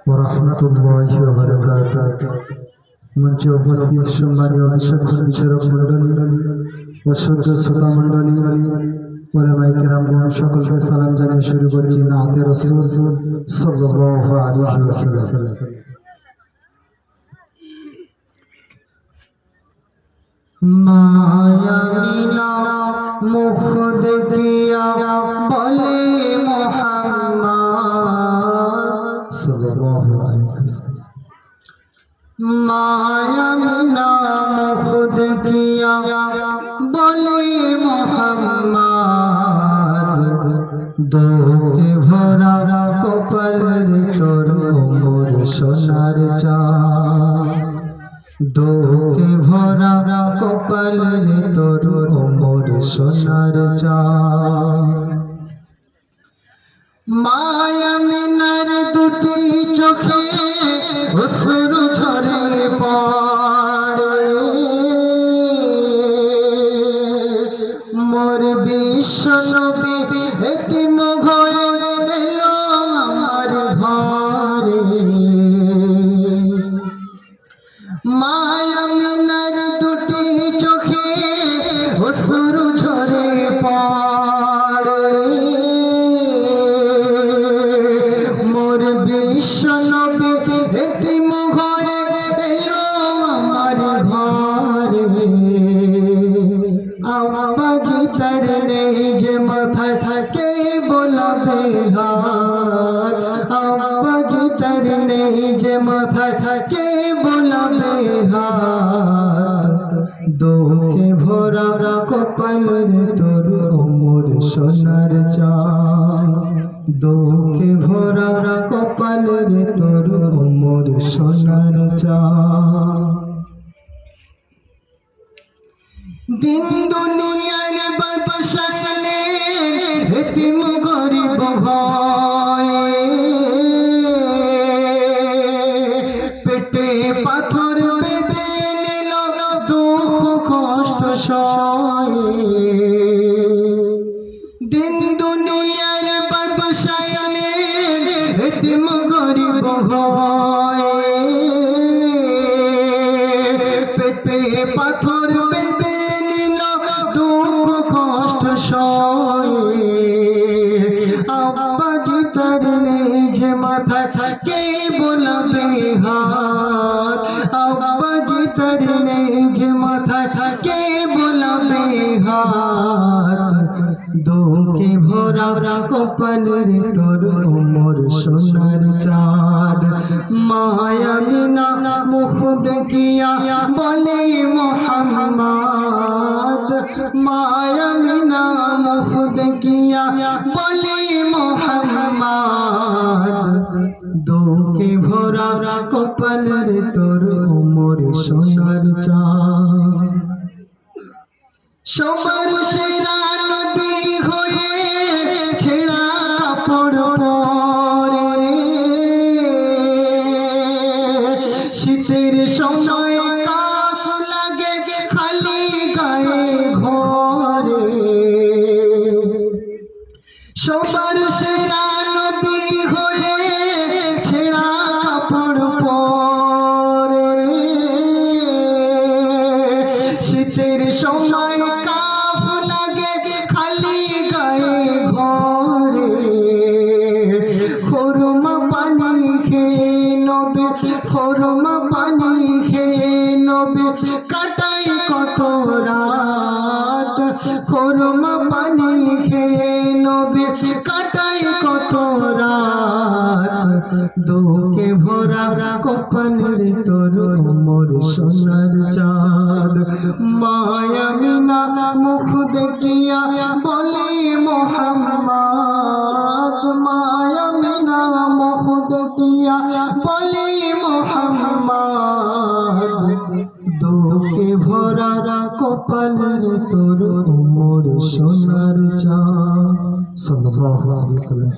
ওয়া রাহমাতুল্লাহি ওয়া বারাকাতুহু। মঞ্চে উপস্থিত সম্মানীয় বিচারক মণ্ডলী ও সূর্য শ্রোতা মণ্ডলী, উলামায়ে কেরামগণ, সকলকে সালাম জানিয়ে শুরু করছি নাতে রাসূল সাল্লাল্লাহু আলাইহি ওয়াসাল্লাম। মায়া মিনা মুখ দেখিয়া বলে মুহাম্মদ সাল্লাল্লাহু আলাইহি ওয়াসাল্লাম। মায়া মিনা মুখ দেখিয়া বলে মুহাম্মদ, দুঃখে ভরা কপালের তোর মোর সোনার চাঁদ, দুঃখে ভরা কপালের তোর মোর সোনার চাঁদ। মায়া মিনার দুটি চোখে অশ্রু ঝরে পড়ে, মোর বিশ্ব নবী এতিম হয়ে এলো আমার ঘরে। মায়া মিনার দুটি চোখে অশ্রু ঝরে পড়ে, মোর বিশ্ব নবী এতিম হয়ে এলো আমার ঘরে। আওয়াজ তার নেই যে মাথায় থাকে বলাবে হার, আওয়াজ তার নেই যে মাথায় থাকে বলাবে হার। দুঃখে ভরা কপালের তোর মোর সোনার চাঁদ, দুঃখে ভরা কপালের তোর মোর সোনার চাঁদ। দিন দুনিয়ার বাদশাহ এতিম গরিব হয়, পেটে পাথর বেঁধে নিল দুঃখ কষ্ট সয়। দিন দুনিয়ার বাদশাহ এতিম গরিব হয়, পেটে পাথর বেঁধে নিল দুঃখ কষ্ট সয়। আওয়াজ তার নেই যে মাথায় থাকে বলাবে হাত, আওয়াজ তার নেই যে মাথায় থাকে বলাবে হাত। দুঃখে ভরা কপালের তোর মোর সোনার চাঁদ। মায়া মিনা মুখ দেখিয়া বলে মুহাম্মদ, মায়া মিনা মুখ দেখিয়া বলে মুহাম্মদ, দুঃখে ভরা কপালের তোর মোর সোনার চাঁদ। সবার সেরা নবী হয়ে ছেঁড়া কাপড় পরে, শীতের সময় কাফ লাগে খালি গায়ে ঘরে। সবার সেরা নবী হয়ে ছেঁড়া কাপড় পরে, শীতের সময় কাফ লাগে খালি গায়ে ঘরে। খুরমা পানি খেয়ে নবী, খুরমা পানি খেয়ে নবী কাটাই কত রাত, খুরমা পানি খেয়ে নবী কাটাই কত রাত। দুঃখে ভরা কপালের তোর মোর সোনার চাঁদ। মায়া মিনা মুখ দেখিয়া বলে মুহাম্মদ, মায়া মিনা মুখ দেখিয়া বলে মুহাম্মদ, দুঃখে ভরা কপালের তোর মোর সোনার চাঁদ। সাল্লাল্লাহু আলাইহি ওয়াসাল্লাম।